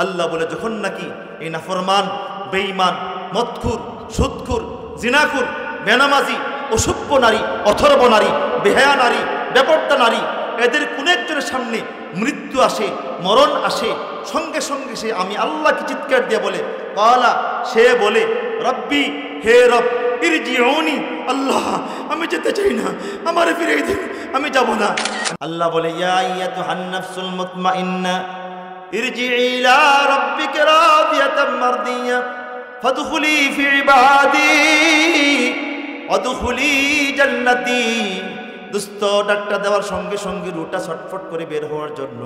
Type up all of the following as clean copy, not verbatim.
আল্লাহ বলে যখন নাকি এই নাফরমান, বেঈমান, মদখুর, সুদখুর, জিনাখুর, বেনামাজি, অসভ্য নারী, অথর্ব নারী, বেহায়া নারী, বেপর্দা নারী, এদের কোন একজনের সামনে মৃত্যু আসে, মরণ আসে, সঙ্গে সঙ্গে সে আমি আল্লাহকে চিৎকার দিয়ে বলে, কালা, সে বলে, রব্বি, হে রব, ইরজিউনি, আল্লাহ আমি যেতে চাই না, আমারে ফিরিয়ে দিন, আমি যাব না। আল্লাহ বলে, ইয়া আইয়াতুহান নাফসুল মুতমাইন্না ইরজিই ইলা রাব্বিকা রাদিয়াতাম মারদিয়া ফাদখুলি ফি ইবাদি ওয়াদখুলি জান্নাতি। দোস্ত ডাক্তার দেওয়ার সঙ্গে সঙ্গে রুটা ছটফট করে বের হওয়ার জন্য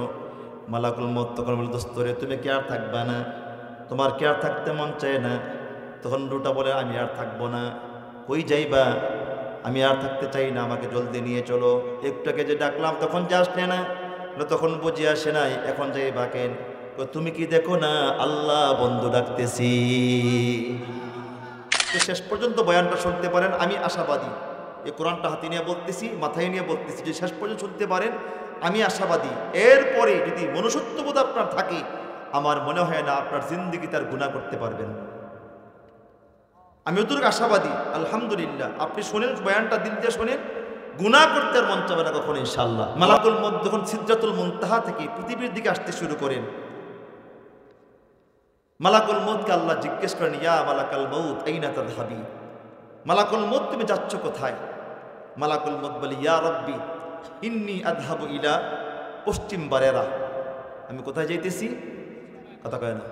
মালাকুল মউত তখন বলে, দোস্ত রে তুমি কি আর থাকবা না? তোমার কি আর থাকতে মন চায় না? তখন রুটা বলে, আমি আর থাকবো না। কই যাইবা? আমি আর থাকতে চাই না, আমাকে জলদি নিয়ে চলো। একটাকে যে ডাকলাম তখন যে আসলে না, তখন বুঝে আসে নাই, এখন যাইবা কেন? তুমি কি দেখো না আল্লাহ বন্ধু ডাকতেছি। শেষ পর্যন্ত বয়ানটা শুনতে পারেন, আমি আশাবাদী। এই কোরআনটা হাতে নিয়ে বলতেছি, মাথায় নিয়ে বলতেছি, যে শেষ পর্যন্ত শুনতে পারেন আমি আশাবাদী। এরপরে যদি মনুষ্যত্ববোধ আপনার থাকে, আমার মনে হয় না আপনার জিন্দেগি তার গুনাহ করতে পারবেন। আমি অতটুকু আশাবাদী। আলহামদুলিল্লাহ, আপনি শোনেন, বয়ানটা দিল দিয়ে শোনেন, গুনাহ করতে আর মন চাবে না কখনো ইনশাআল্লাহ। মালাকুল মউত যখন সিদরাতুল মুনতাহা থেকে পৃথিবীর দিকে আসতে শুরু করেন, মালাকুল মউতকে আল্লাহ জিজ্ঞেস করেন, ইয়া মালাকাল মউত আইনা তাযহাবি, মালাকুল মউত তুমি যাচ্ছ কোথায়? মালাকুল মউত বলে, ইয়া রব্বি ইন্নী আযহাবু ইলা পশ্চিম বারেরা। আমি কোথায় যাইতেছি? কথা কয় না,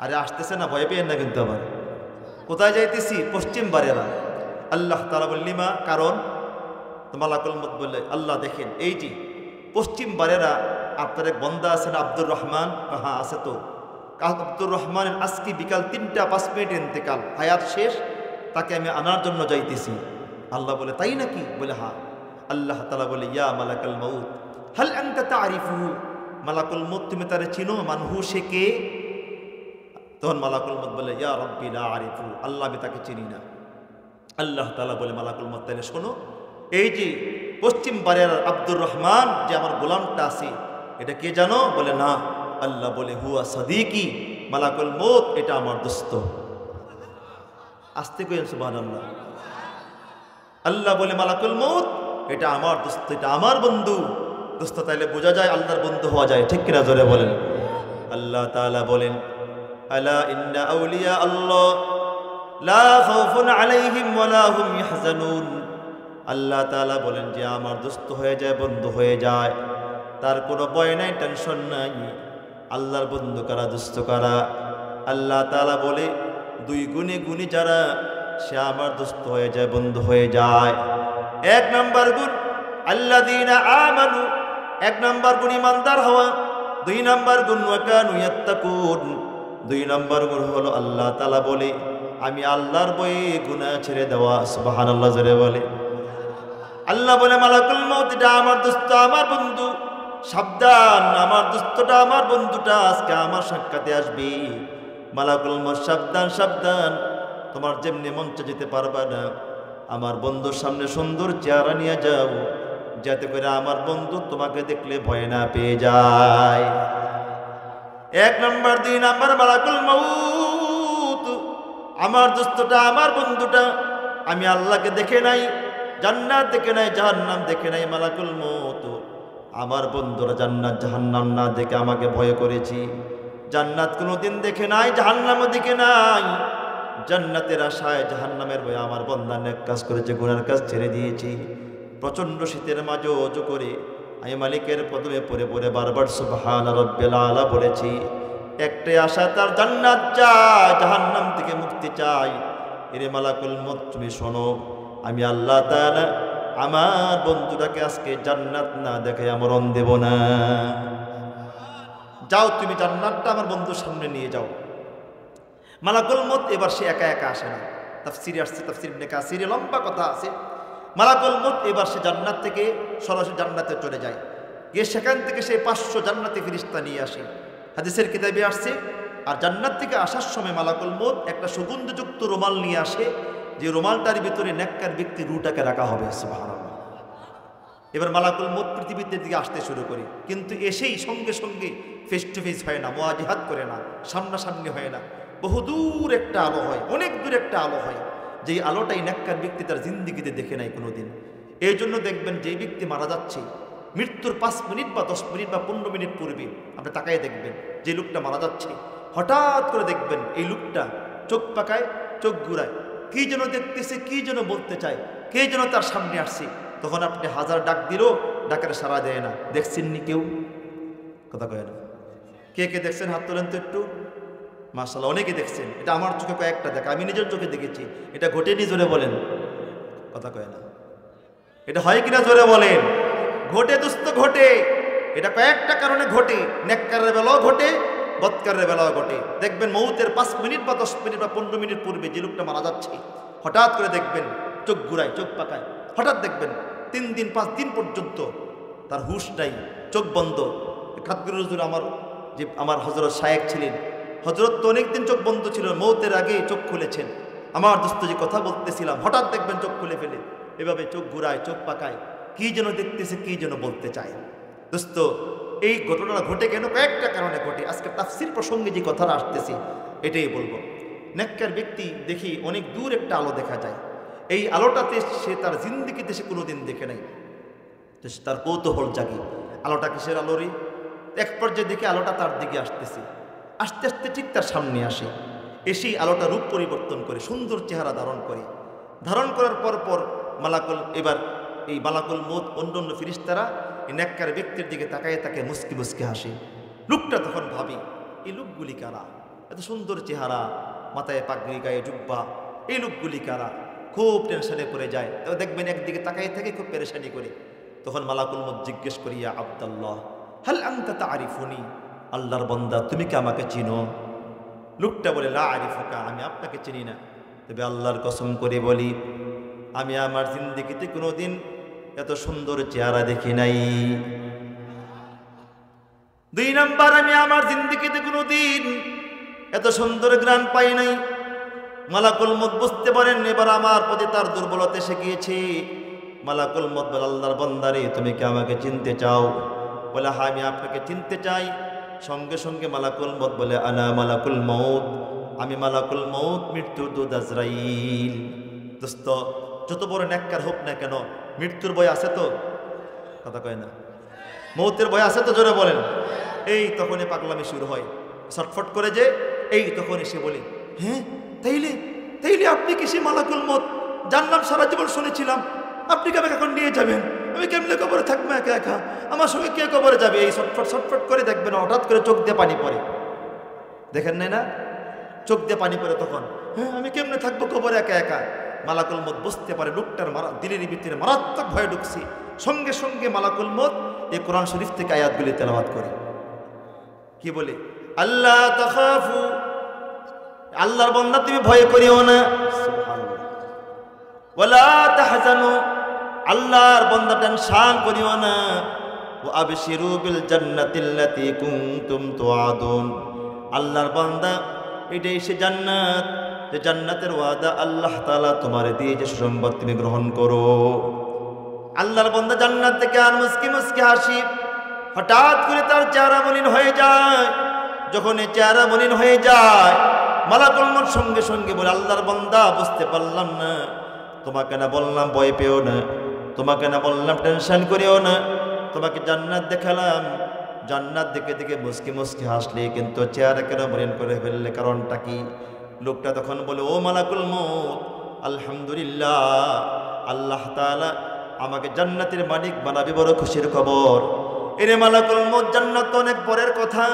আরে আসতেছে না, ভয় পেয়েন না কিন্তু। আবার কোথায় যাইতেছি? পশ্চিম বারেরা। আল্লাহ তাআলা বললেন, মা, কারণ? তো মালাকুল মউত বললে, আল্লাহ দেখেন, এই যে পশ্চিম বারেরা আপনার এক বন্দা আছেন আব্দুর রহমান। হ্যাঁ আছে তো। আব্দুর রহমানের আজকে বিকাল 3টা 5 মিনিট ইন্তেকাল, হায়াত শেষ, তাকে আমি আনার জন্য যাইতেছি। আল্লাহ বলে, তাই নাকি? বলে, হ্যাঁ। আল্লাহ তাআলা বলে, ইয়া মালাকাল মউত হাল আনতা তারিফুহু, মালাকুল মউত তুমি তারে চিনো? মানহু, সে কে? তখন মালাকুল মউত বলে, ইয়া রব্বি লা আরিফু, আল্লাহ আমি তাকে চিনি না। আল্লাহ তাআলা বলে, মালাকুল মউত তাহলে শোনো, এই যে পশ্চিম বারের আব্দুর রহমান যে আমার গোলামটা আছে, এটা কে জানো? বলে, না। আল্লাহ বলে, হুয়া সাদিকি, মালাকুল মউত এটা আমার দোস্ত। আস্তে কইেন সুবহানাল্লাহ। আল্লাহ বলে, মালাকুল মউত এটা আমার দোস্ত, এটা আমার বন্ধু। দোস্ত তাইলে বোঝা যায় আল্লাহর বন্ধু হওয়া যায়, ঠিক কিনা? জোরে বলেন। আল্লাহ তাআলা বলেন, আলা ইন্না আউলিয়া আল্লাহ লা খাউফুন আলাইহিম ওয়ালা হুম ইয়াহজানুন। আল্লাহ তাআলা বলেন যে আমার দোস্ত হয়ে যায়, বন্ধু হয়ে যায়, তার কোনো ভয় নাই, টেনশন নাই। আল্লাহর বন্ধু কারা, দোস্ত কারা? আল্লাহ তাআলা বলে, 2 গুণে গুণী যারা, সে আমার দোস্ত হয়ে যায়, বন্ধু হয়ে যায়। 1 নাম্বার গুণ আল্লাযীনা আমানু, 1 নাম্বার গুণ ইমানদার হওয়া। 2 নাম্বার গুণ ওয়া কানু ইয়াত্তাকুন, 2 নাম্বার গুণ হলো আল্লাহ তাআলা বলে আমি আল্লাহর ভয়ে গুনাহ ছেড়ে দেওয়া। সুবহানাল্লাহ, জোরে বলে। আল্লাহ বলে, মালাকুল মউত এটা আমার দোস্ত, আমার বন্ধু, সাবধান, আমার দোস্তটা, আমার বন্ধুটা আজকে আমার সাক্ষাতে আসবে। মালাকুল মউত, সাবধান, সাবধান, তোমার যেমনি মঞ্চে যেতে পারবা না, আমার বন্ধুর সামনে সুন্দর চেহারা নিয়ে যাও, যাতে করে আমার বন্ধু তোমাকে দেখলে ভয় না পেয়ে যায়। 1 নাম্বার। 2 নাম্বার, মালাকুল মউত আমার দোস্তটা, আমার বন্ধুটা, আমি আল্লাহকে দেখে নাই, জান্নাত দেখে নাই, জাহান্নাম দেখে নাই। মালাকুল মউত আমার বন্ধুরা জান্নাত জাহান্নাম না দেখে আমাকে ভয় করেছি। জান্নাত কোনোদিন দেখে নাই, জাহান্নামও দেখে নাই। জান্নাতের আশায় জাহান্নামের ভয়ে আমার বান্দা নেক কাজ করেছে, গুনার কাজ ছেড়ে দিয়েছি। প্রচণ্ড শীতের মাঝে ওযু করে আমি মালিকের কদমে পড়ে পড়ে বারবার সুবহানা রাব্বিল আলা বলেছি। একটাই আশা, তার জান্নাত চাই, জাহান্নাম থেকে মুক্তি চাই। এরে মালাকুল মউত তুমি শোনো, আমি আল্লাহ তাআলা আমার বন্ধুটাকে আজকে জান্নাত না দেখে মরণ দেব না। যাও তুমি জান্নাতটা আমার বন্ধুর সামনে নিয়ে যাও। মালাকুল মউত এবার সে একা একা আসে না, তাফসিরে আসছে, তাফসির ইবনে কাসিরে লম্বা কথা আছে। মালাকুল মউত এবার সে জান্নাত থেকে সরাসরি জান্নাতে চলে যায়, গিয়ে সেখান থেকে সে 500 জান্নাতি ফেরেশতা নিয়ে আসে, হাদিসের কিতাবে আসছে। আর জান্নাত থেকে আসার সময় মালাকুল মউত একটা সুগন্ধযুক্ত রুমাল নিয়ে আসে, যে রুমালটার ভিতরে নেককার ব্যক্তির রূহটাকে রাখা হবে। সুবহানাল্লাহ। এবার মালাকুল মউত পৃথিবীতে দিকে আসতে শুরু করে, কিন্তু এসেই সঙ্গে সঙ্গে ফেস টু ফেস হয় না, মুআজিহাত করে না, সামনাসামনি হয় না, বহুদূর একটা আলো হয়, অনেক দূর একটা আলো হয়, যেই আলোটাই নেককার ব্যক্তি তার জিন্দিগিতে দেখে নাই কোনোদিন। এই জন্য দেখবেন যেই ব্যক্তি মারা যাচ্ছে মৃত্যুর 5 মিনিট বা 10 মিনিট বা 15 মিনিট পূর্বে আপনি তাকায় দেখবেন যে লোকটা মারা যাচ্ছে, হঠাৎ করে দেখবেন এই লোকটা চোখ পাকায়, চোখ ঘুরায়, কি যেন দেখতেছে, কি যেন বলতে চায়, কে যেন তার সামনে আসছে। তখন আপনি হাজার ডাক দিলেও ডাকের সাড়া দেয় না। দেখছেননি কেউ? কথা কয় না। কে কে দেখছেন হাত তোলেন তো একটু। মাশাআল্লাহ, অনেকে দেখছেন। এটা আমার চোখে কয়েকটা দেখা, আমি নিজের চোখে দেখেছি। এটা ঘটেনি? জোরে বলেন। কথা কয় না। এটা হয় কিনা জোরে বলেন। ঘটে দোস্ত, ঘটে। এটা কয়েকটা কারণে ঘটে, নেককারের বেলাও ঘটে, বদকারের বেলাও ঘটে। দেখবেন মউতের 5 মিনিট বা 10 মিনিট বা 15 মিনিট পূর্বে যে লোকটা মারা যাচ্ছে, হঠাৎ করে দেখবেন চোখ ঘুরায়, চোখ পাকায়, হঠাৎ দেখবেন 3 দিন 5 দিন পর্যন্ত তার হুশ নাই, চোখ বন্ধ। খাতগুরুর হুজুর আমার হযরত শায়েখ ছিলেন, হযরত তো অনেকদিন চোখ বন্ধ ছিল, মউতের আগে চোখ খুলেছেন। আমার দোস্ত যে কথা বলতেছিলাম, হঠাৎ দেখবেন চোখ খুলে ফেলে, এভাবে চোখ ঘুরায়, চোখ পাকায়, কি যেন দেখতেছে, কি যেন বলতে চায়। দোস্ত, এই ঘটনাটা ঘটে কেন? কয়েকটা কারণে ঘটে। আজকে তাফসীর প্রসঙ্গে যে কথাটা আসতেছি এটাই বলবো। নেককার ব্যক্তি দেখি অনেক দূর একটা আলো দেখা যায়, এই আলোটাতে সে তার জিন্দিগিতে সে কোনোদিন দেখে নাই, তো তার কৌতূহল জাগে, আলোটা কিসের আলো রে? এক পর্যায়ে দেখে আলোটা তার দিকে আসতেছে, আস্তে আস্তে ঠিক তার সামনে আসে, এসেই আলোটা রূপ পরিবর্তন করে সুন্দর চেহারা ধারণ করে। ধারণ করার পর এবার এই মালাকুল মউত অন্য ফেরেশতারা এই নেককার ব্যক্তির দিকে তাকায়, তাকে মুস্কি মুস্কি হাসে। লোকটা তখন ভাবি, এই লোকগুলি কারা? এত সুন্দর চেহারা, মাথায় পাগড়ি, গায়ে জুব্বা, এই লোকগুলি কারা? খুব টেনশনে পড়ে যায়। তো দেখবেন একদিকে তাকাই থেকে খুব পেরেশানি করে। তখন মালাকুল মউত জিজ্ঞেস করি, ইয়া আব্দাল্লাহ হাল আনতা তারিফুনি, আল্লাহর বান্দা তুমি কি আমাকে চিনো? লোকটা বলে, লা আরিফুকা, আমি আপনাকে চিনি না। তবে আল্লাহর কসম করে বলি, আমি আমার জিন্দেগিতে কোনোদিন এত সুন্দর চেহারা দেখি নাই। 2 নাম্বার, আমি আমার জিন্দেগিতে কোনোদিন এত সুন্দর ঘ্রাণ পাই নাই। মালাকুল মউত বুঝতে পারেন এবার আমার প্রতি তার দুর্বলতা এসে গিয়েছে। মালাকুল মউত বলে, আল্লাহর বান্দারে তুমি কি আমাকে চিনতে চাও? বলে, হ্যাঁ আমি আপনাকে চিনতে চাই। সঙ্গে সঙ্গে মালাকুল মউত বলে, আনা মালাকুল মউত, আমি মালাকুল মউত, মৃত্যুর দূত আজরাইল। দোস্ত, যত বড় নেককার হোক না কেন, মৃত্যুর ভয় আছে তো? কথা কয় না। মউতের ভয় আছে তো? জোরে বলেন। এই তখনই পাগলামি শুরু হয়, ছটফট করে যে এই তখন এসে বলি, হ্যাঁ তাইলে তাইলে আপনি কি সে মালাকুল মউত? জানলাম, সারা জীবন শুনেছিলাম, আপনি কেমন এখন নিয়ে যাবেন? আমি কেমনে কবরে থাকবো একা একা? আমার সঙ্গে কে কবরে যাবে? এই ছটফট করে দেখবেন হঠাৎ করে চোখ দিয়ে পানি পড়ে। দেখেন নাই না? চোখ দিয়ে পানি পড়ে তখন, হ্যাঁ আমি কেমনে থাকবো কবরে একা একা? মালাকুল মউত বুঝতে পারে লোকটার দিলের ভিতরে মারাত্মক ভয় ঢুকছে। সঙ্গে সঙ্গে মালাকুল মউত এই কোরআন শরীফ থেকে আয়াতগুলি তেলাওয়াত করে। কি বলে? আল্লাহ তাখাফু, আল্লাহর বান্দা তুমি ভয় করিও না। সুবহানাল্লাহ। ওয়ালা তাহজানু, আল্লাহর বান্দা টেনশন করিও না। ওয়া আবশিরু বিল জান্নাতিল্লাতী কুনতুম তুআদুন, আল্লাহর বান্দা এটাই সে জান্নাত, যে জান্নাতের ওয়াদা আল্লাহ তাআলা তোমারে দিয়েছে, সুসংবাদ তুমি গ্রহণ করো। আল্লাহর বান্দা জান্নাত থেকে আর মুস্কি মুস্কি হাসি। হঠাৎ করে তার চেহারা মলিন হয়ে যায়। যখন এই চেহারা মলিন হয়ে যায়, মালাকুল মউত সঙ্গে সঙ্গে বলে, আল্লাহর বান্দা বুঝতে পারলাম না, তোমাকে না বললাম ভয় পেও না, তোমাকে না বললাম টেনশন করিও না, তোমাকে জান্নাত দেখালাম, জান্নাত দেখে দেখে মুস্কি মুস্কি হাসলে, কিন্তু চেহারা কেন মলিন করে ফেললে? কারণটা কি? লোকটা তখন বলে, ও মালাকুল মউত, আলহামদুলিল্লাহ, আল্লাহ তাআলা আমাকে জান্নাতের মালিক বানাবে, বড় খুশির খবর। এরে মালাকুল মউত, জান্নাত অনেক পরের কথা,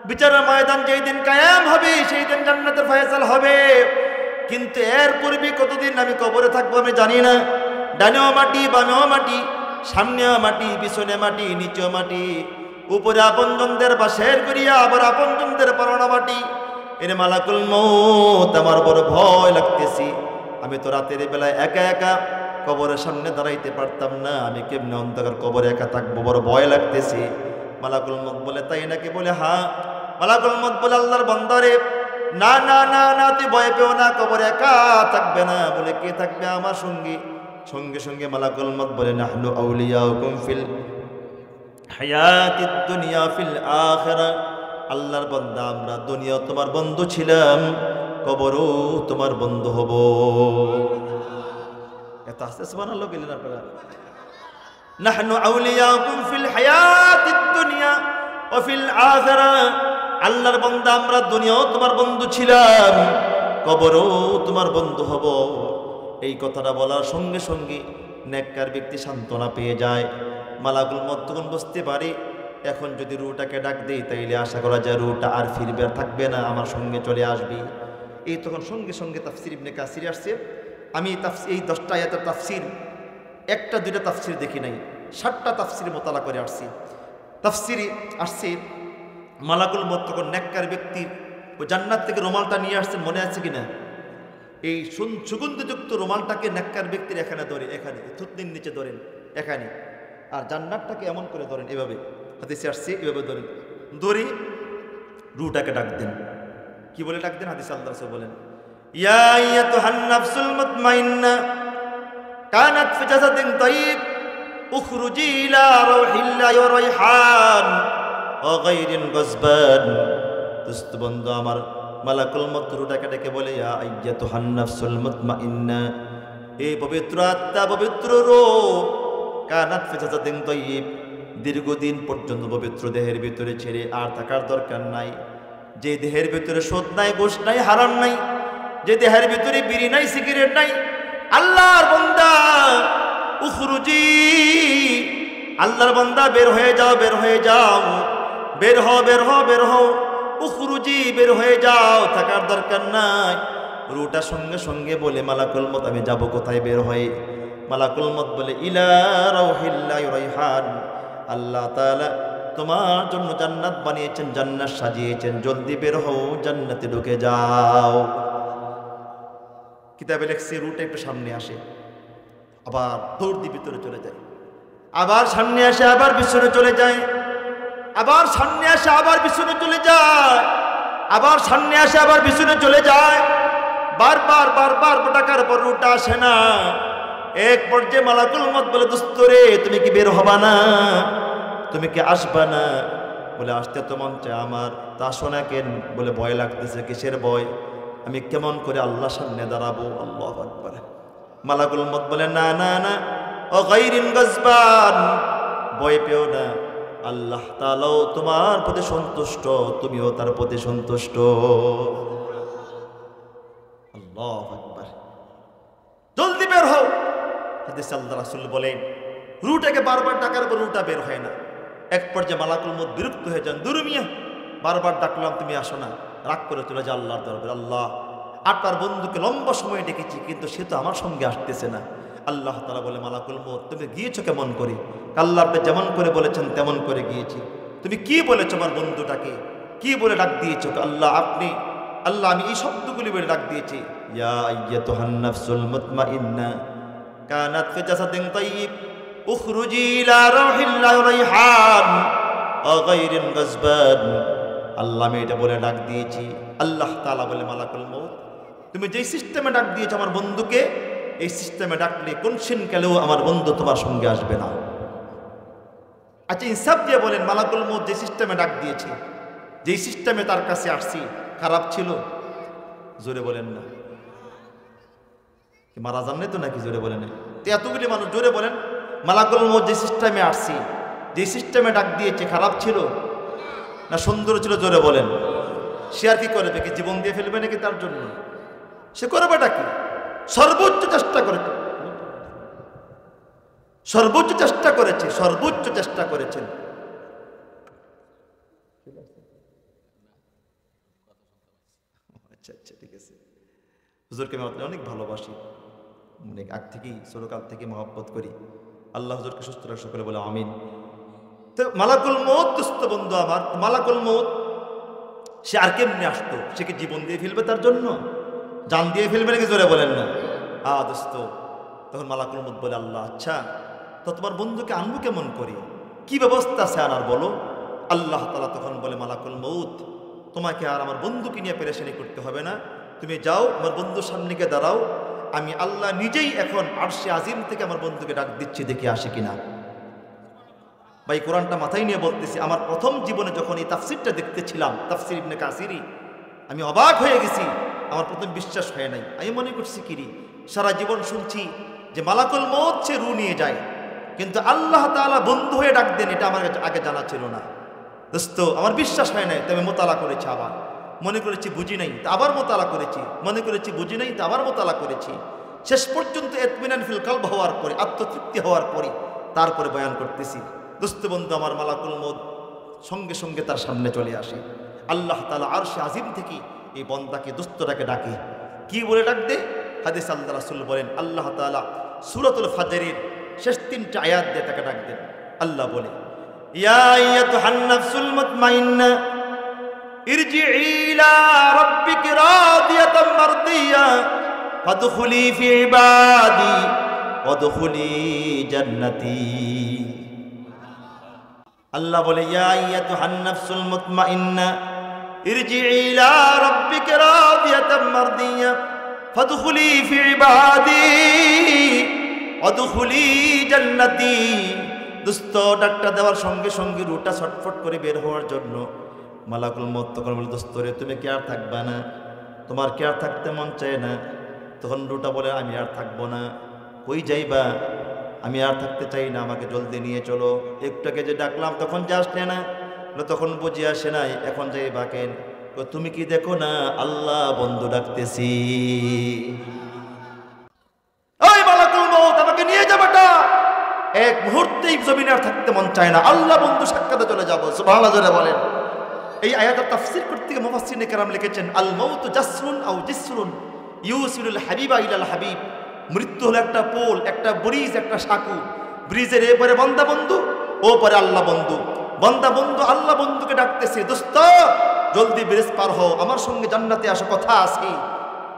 বিচারের ময়দান যেই দিন কায়েম হবে সেই দিন জান্নাতের ফয়সালা হবে, কিন্তু এর পূর্বে কতদিন আমি কবরে থাকবো আমি জানি না। ডানেও মাটি, বামেও মাটি, সামনেও মাটি, পিছনে মাটি, নিচেও মাটি, উপরে আপনজনদের বাসের করিয়া আবার আপনজনদের পরনা মাটি। এরে মালাকুল মউত, আমার বড় ভয় লাগতেছি। আমি তো রাতের বেলায় একা একা কবরের সামনে দাঁড়াইতে পারতাম না, আমি কেমনে অন্ধকার কবরে একা থাকবো, বড় ভয় লাগতেছে। মালাকুল মউত বলে, তাই নাকি? বলে, হ্যাঁ। মালাকুল মউত বলে, আল্লাহর বান্দারে, না না না না, তুই ভয় পেও না, কবরে একা থাকবে না। বলে, কে থাকবে আমার সঙ্গী? সঙ্গে সঙ্গে মালাকুল মউত বলে নাহনু আউলিয়াউকুম ফিল হায়াতিদ দুনিয়া ফিল আখিরাহ, আল্লাহর বান্দা আমরা দুনিয়া তোমার বন্ধু ছিলাম, কবরও তোমার বন্ধু হব। এত আস্তে সুবহানাল্লাহ বললেন আপনারা। নাহনু আউলিয়াউকুম ফিল হায়াতিদ দুনিয়া ওয়া ফিল আখিরাহ, আল্লাহর বান্দা আমরা দুনিয়াও তোমার বন্ধু ছিলাম, কবরও তোমার বন্ধু হব। এই কথাটা বলার সঙ্গে সঙ্গে নেককার ব্যক্তি সান্ত্বনা পেয়ে যায়। মালাকুল মউত তখন বুঝতে পারে এখন যদি রুটাকে ডাক দেই তাইলে আশা করা যায় রুটা আর ফিরবে, আর থাকবে না, আমার সঙ্গে চলে আসবে। এই তখন সঙ্গে সঙ্গে তাফসির ইবনে কাসির আসছে। আমি এই 10টা আয়াতের তাফসির একটা দুইটা তাফসির দেখি নাই, 60টা তাফসির মোতালা করে আসছি। তাফসিরে আসছে মালাকুল মউত তখন নেককার ব্যক্তির ও জান্নাত থেকে রুমালটা নিয়ে আসছেন, মনে আছে কিনা? এই সুগন্ধিযুক্ত রুমালটাকে নেককার ব্যক্তির এখানে ধরে, এখানে থুতনির নিচে ধরেন এখানে, আর জান্নাতটাকে এমন করে ধরেন এভাবে, হাদিসে আসছে এভাবে ধরেন, ধরে রুটাকে ডাক দেন। কি বলে ডাক দেন? হাদিসে আল্লাহ রাসূল বলেন ইয়া আইয়াতুহান নাফসুল মুতমাইন্না কানাত ফি জাসাদিন তাইয়িব উখরুজি ইলা রাউহিল্লাহি ওয়া রাইহান ওয়া গায়রিন গাসবান। দোস্ত বন্ধু আমার, মালাকুল মউত রুটাকে ডেকে বলে ইয়া আইয়াতুহান নাফসুল মুতমাইন্না, এই পবিত্র আত্মা, পবিত্র রূহ, কানাত ফি জাসাদিন তাইয়িব, দীর্ঘদিন পর্যন্ত পবিত্র দেহের ভিতরে ছেড়ে আর থাকার দরকার নাই। যে দেহের ভিতরে সুদ নাই, ঘুষ নাই, হারাম নাই, যে দেহের ভিতরে বিড়ি নাই, সিগারেট নাই, আল্লাহর বান্দা উখরুজি, আল্লাহর বান্দা বের হয়ে যাও, বের হয়ে যাও, বের হও, বের হও, বের হও, উখরুজি, বের হয়ে যাও, থাকার দরকার নাই। রুটা সঙ্গে সঙ্গে বলে মালাকুল মউত আমি যাব কোথায় বের হয়ে? মালাকুল মউত বলে ইলা রাউহিল্লাহি ওয়া রাইহান, আল্লাহ তাআলা তোমার জন্য জান্নাত বানিয়েছেন, জান্নাত সাজিয়েছেন, জলদি বের হও, জান্নাতে ঢুকে যাও। কিতাবে লেখছে রুটা একটু সামনে আসে, আবার দৌড় দিয়ে ভিতরে চলে যায়, আবার সামনে আসে, আবার পিছনে চলে যায়, আবার সামনে আসে, আবার পিছনে চলে যায়, আবার সামনে আসে, আবার পিছনে চলে যায়, বারবার বারবার ডাকার পর রুটা আসে না। এক পর্যায়ে মালাকুল মউত বলে দোস্ত রে, তুমি কি বের হবা না? তুমি কি আসবা না? বলে আসতে তো মন চায় আমার, তা আসো না কেন? বলে ভয় লাগতেছে। কিসের ভয়? আমি কেমন করে আল্লাহর সামনে দাঁড়াবো? আল্লাহু আকবার। মালাকুল মউত বলে না না না, ও গায়রিন গাসবান, ভয় পেও না, আল্লাহ তাআলাও তোমার প্রতি সন্তুষ্ট, তুমিও তার প্রতি সন্তুষ্ট। আল্লাহু আকবার। জলদি বের হও। হাদিসে আল্লাহ রাসূল বলেন রুটাকে বারবার ডাকার পর রুটা বের হয় না। এক পর্যায়ে মালাকুল মউত বিরক্ত হয়ে যান, দূর মিয়া, বারবার ডাকলাম তুমি আসো না, রাগ করে চলে যায় আল্লাহর দরবারে। আল্লাহ, আপনার বন্ধুকে লম্বা সময় ডেকেছি কিন্তু সে তো আমার সঙ্গে আসতেছে না। আল্লাহ তাআলা বলে মালাকুল মউত তুমি গিয়েছো কেমন করে? আল্লাহ আপনি যেমন করে বলেছেন তেমন করে গিয়েছি। তুমি কি বলেছো আমার বন্ধুটাকে? কি বলে ডাক দিয়েছো? আল্লাহ আল্লাহ আমি এই শব্দগুলি বলে ডাক দিয়েছি, ইয়া আইয়াতুহান নাফসুল মুতমাইন্না কানাত ফি জাসাদিন তাইয়িব উখরুজি ইলা রাউহিল্লাহি ওয়া রাইহান ওয়া গায়রিন গাসবান। আল্লাহ আমি এটা বলে ডাক দিয়েছি। আল্লাহ তাআলা বলে মালাকুল মউত তুমি যেই সিস্টেমে ডাক দিয়েছো আমার বন্ধুকে, এই সিস্টেমে ডাকলে কোনদিন কালেও আমার বন্ধু তোমার সঙ্গে আসবে না। আচ্ছা ইনসাফ দিয়ে বলেন, মালাকুল মউত যে সিস্টেমে ডাক দিয়েছে, যেই সিস্টেমে তার কাছে আসছি, খারাপ ছিল? জোরে বলেন না, মারা যান নাই তো নাকি? জোরে বলেন। এতগুলি মানুষ, জোরে বলেন। মালাকুল মউত যে সিস্টেমে আসছি, যে সিস্টেমে ডাক দিয়েছে, খারাপ ছিল না সুন্দর ছিল? জোরে বলেন। সে আর কি করবে? কি জীবন দিয়ে ফেলবে নাকি তার জন্য? সে করবেটা কি? সর্বোচ্চ চেষ্টা করেছে, সর্বোচ্চ চেষ্টা করেছে, সর্বোচ্চ চেষ্টা করেছেন। আচ্ছা আচ্ছা, ঠিক আছে। হুজুরকে আমি অনেক ভালোবাসি, অনেক আগ থেকেই, ছোটকাল থেকে মহব্বত করি। আল্লাহ হুজুরকে সুস্থ রাখ, সকলে বলে আমিন। তো মালাকুল মউত দুস্থ বন্ধু আমার, মালাকুল মউত সে আর কেমনি আসতো? সে কি জীবন দিয়ে ফেলবে তার জন্য? জান দিয়ে ফেলবে নাকি? জোরে বলেন না। দোস্ত, তখন মালাকুল মউত বলে আল্লাহ আচ্ছা তো তোমার বন্ধুকে আনবো কেমন করে? কি ব্যবস্থা আছে আনার বলো? আল্লাহ তাআলা তখন বলে মালাকুল মউত তোমাকে আর আমার বন্ধুকে নিয়ে পেরেশানি করতে হবে না, তুমি যাও আমার বন্ধুর সামনে গিয়ে দাঁড়াও, আমি আল্লাহ নিজেই এখন আরশে আজিম থেকে আমার বন্ধুকে ডাক দিচ্ছি, দেখি আসে কিনা। ভাই কোরআনটা মাথায় নিয়ে বলতেছি, আমার প্রথম জীবনে যখন এই তাফসিরটা দেখতেছিলাম, তাফসির ইবনে কাসিরি, আমি অবাক হয়ে গেছি। আমার প্রথম বিশ্বাস হয় নাই। আমি মনে করছি কিরি, সারা জীবন শুনছি যে মালাকুল মউত সে রু নিয়ে যায়, কিন্তু আল্লাহ তাআলা বন্ধু হয়ে ডাক দেন, এটা আমার আগে জানা ছিল না। দোস্ত, আমার বিশ্বাস হয় নাই। তবে মোতালা করেছি, আবার মনে করেছি বুঝি নাই, তা আবার মোতালা করেছি, মনে করেছি বুঝি নাই, তা আবার মোতালা করেছি। শেষ পর্যন্ত ইতমিনান ফিল কলব হওয়ার পরে, আত্মতৃপ্তি হওয়ার পরে তারপরে বয়ান করতেছি। দোস্ত বন্ধু আমার, মালাকুল মউত সঙ্গে সঙ্গে তার সামনে চলে আসে। আল্লাহ তাআলা আরশে আজিম থেকে এই বন্দাকে, দোস্তটাকে ডাকে। কি বলে ডাক দে? হাদিস আল্লাহ রাসূল বলেন, আল্লাহ তাআলা সূরাতুল ফাজরের শেষ 3টা আয়াত দিয়ে তাকে ডাক দেন। আল্লাহ বলে, ইয়া আইয়াতুহান নাফসুল মুতমাইন্না ইরজিই ইলা রাব্বিকি রাদিয়াতাম মারদিয়া ফাদখুলি ফি ইবাদি ওয়াদখুলি জান্নাতি। আল্লাহ বলে, ইয়া আইয়াতুহান নাফসুল মুতমাইন্না ইরজিই ইলা রাব্বিকি রাদিয়াতাম মারদিয়া ফাদখুলি ফি ইবাদি ওয়াদখুলি জান্নাতি। দোস্ত, ডাকটা দেওয়ার সঙ্গে সঙ্গে রুটা ছটফট করে বের হওয়ার জন্য মালাকুল মউত তখন বলে, দোস্ত রে, তুমি কি আর থাকবা না? তোমার কি আর থাকতে মন চায় না? তখন রুটা বলে, আমি আর থাকবো না। কই যাইবা? আমি আর থাকতে চাই না, আমাকে জলদি নিয়ে চলো। একটাকে যে ডাকলাম তখন যে আসলে না, তখন বুঝে আসে নাই, এখন যাইবা কেন? তুমি কি দেখো না আল্লাহ বন্ধু ডাকতেছি? ওই মালাকুল মউত, আমাকে নিয়ে যাবাটা। এক মুহূর্তেই জমিনে আর থাকতে মন চায় না, আল্লাহ বন্ধু সাক্ষাতে চলে যাবো। সুবহানাল্লাহ বলেন। এই আয়াতের তাফসীর করতে গিয়ে মুফাসসিরিনে কেরাম লিখেছেন, আল মউতু জাসরুন আও জিসরুন ইউসিলুল হাবিবা ইলাল হাবিব। মৃত্যু হলো একটা পোল, একটা ব্রিজ, একটা সাঁকু। ব্রিজের এপারে বান্দা বন্ধু, ও পারে আল্লাহ বন্ধু। বান্দা বন্ধু আল্লাহ বন্ধুকে ডাকতেছে, দোস্ত জলদি ব্রিজ পার হও, আমার সঙ্গে জান্নাতে আসো, কথা আছে।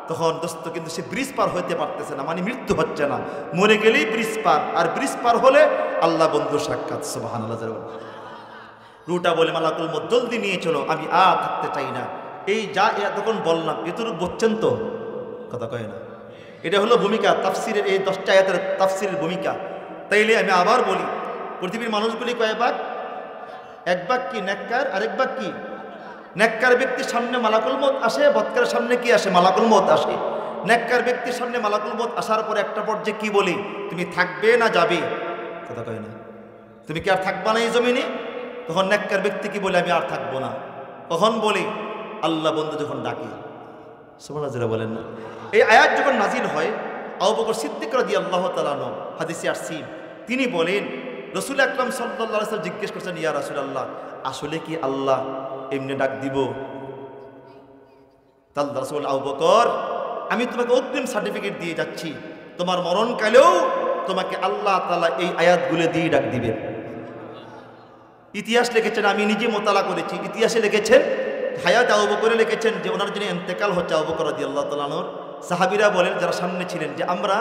তখন দোস্ত কিন্তু সে ব্রিজ পার হইতে পারতেছে না, মানে মৃত্যু হচ্ছে না, মরে গেলেই ব্রিজ পার, আর ব্রিজ পার হলে আল্লাহ বন্ধু সাক্ষাৎ। সুবহানাল্লাহ। রুটা বলে, মালাকুল মউত জলদি নিয়ে চলো, আমি আর থাকতে চাই না। এই যা তখন বললাম, এতটুকু বুঝছেন তো? কথা কয় না। এটা হলো ভূমিকা তাফসিরের, এই 10টা আয়াতের তাফসিরের ভূমিকা। তাইলে আমি আবার বলি, পৃথিবীর মানুষগুলি কয় ভাগ? এক ভাগ কি নেককার, আরেক ভাগ কি? নেককার ব্যক্তির সামনে মালাকুল মউত আসে, বদকারের সামনে কি আসে? মালাকুল মউত আসে। নেককার ব্যক্তির সামনে মালাকুল মউত আসার পরে একটা পর্যায়ে কি বলি? তুমি থাকবে না যাবে? কথা কয় না। তুমি কি আর থাকবা না এই জমিনে? তখন নেককার ব্যক্তি কি বলে? আমি আর থাকবো না। কখন বলি? আল্লাহ বন্ধু যখন ডাকে। সুবহানাল্লাহ বলেন না। এই আয়াত যখন নাজিল হয়, আবু বকর সিদ্দিক রাদিয়াল্লাহু তাআলা আনহু, হাদিসে আসছে, তিনি বলেন, রাসূল আকরাম সাল্লাল্লাহু আলাইহি ওয়াসাল্লাম জিজ্ঞেস করছেন, ইয়া রাসূলুল্লাহ, আসলে কি আল্লাহ এমনি ডাক দিব? তাহলে রাসূল, আবু বকর, আমি তোমাকে অগ্রিম সার্টিফিকেট দিয়ে যাচ্ছি, তোমার মরণকালেও তোমাকে আল্লাহ তাআলা এই আয়াতগুলো দিয়ে ডাক দিবে। ইতিহাস লিখেছেন, আমি নিজে মোতালা করেছি, ইতিহাসে লিখেছেন, হায়াত আবু বকরে লিখেছেন যে ওনার যিনি ইন্তেকাল হচ্ছে আবু বকর রাদিয়াল্লাহু তাআলা আনহু, সাহাবীরা বলেন যারা সামনে ছিলেন, যে আমরা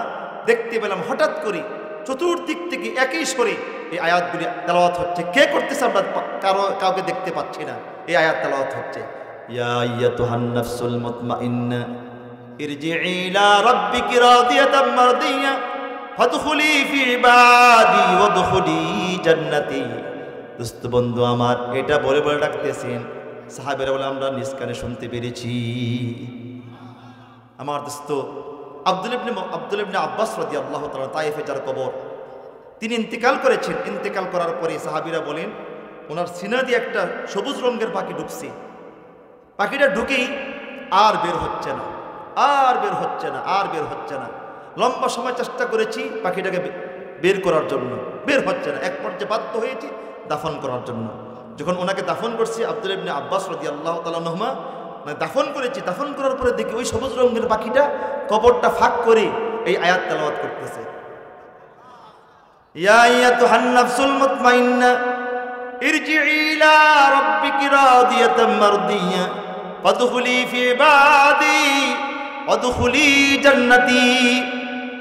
দেখতে পেলাম হঠাৎ করে চতুর্দিক থেকে একই স্বরে এই আয়াতগুলি তেলাওয়াত হচ্ছে। কে করতেছে আমরা কাউকে দেখতে পাচ্ছি না, এই আয়াত তেলাওয়াত হচ্ছে। ইয়া আইয়াতুহান নাফসুল মুতমাইন্না ইরজিই ইলা রাব্বিকি রাদিয়াতাম মারদিয়া ফাদখুলি ফি ইবাদি ওয়াদখুলি জান্নাতি। দোস্ত বন্ধু আমার, এটা বলে বলে ডাকতেছেন। সাহাবীরা বলে, আমরা নিজ কানে শুনতে পেরেছি। আমার দোস্ত আব্দুল ইবনে আব্বাস রাদিয়াল্লাহু তাআলা, তায়েফে যার কবর, তিনি ইন্তেকাল করেছেন। ইন্তেকাল করার পরে সাহাবীরা বলেন, ওনার সিনা দিয়ে একটা সবুজ রঙের পাখি ঢুকছে। পাখিটা ঢুকেই আর বের হচ্ছে না, আর বের হচ্ছে না, আর বের হচ্ছে না। লম্বা সময় চেষ্টা করেছি পাখিটাকে বের করার জন্য, বের হচ্ছে না। এক পর্যায়ে বাধ্য হয়েছি দাফন করার জন্য। যখন ওনাকে দাফন করছি, আব্দুল ইবনে আব্বাস রাদিয়াল্লাহু তাআলা আনহুমা, মানে দাফন করেছি, দাফন করার পরে দেখি ওই সবুজ রঙের পাখিটা কবরটা ফাঁক করে এই আয়াত তেলাওয়াত করতেছে, ইয়া আইয়াতুহান নাফসুল মুতমাইন্না ইরজিই ইলা রাব্বিকি রাদিয়াতাম মারদিয়া ফাদখুলি ফি ইবাদি ওয়াদখুলি জান্নাতি।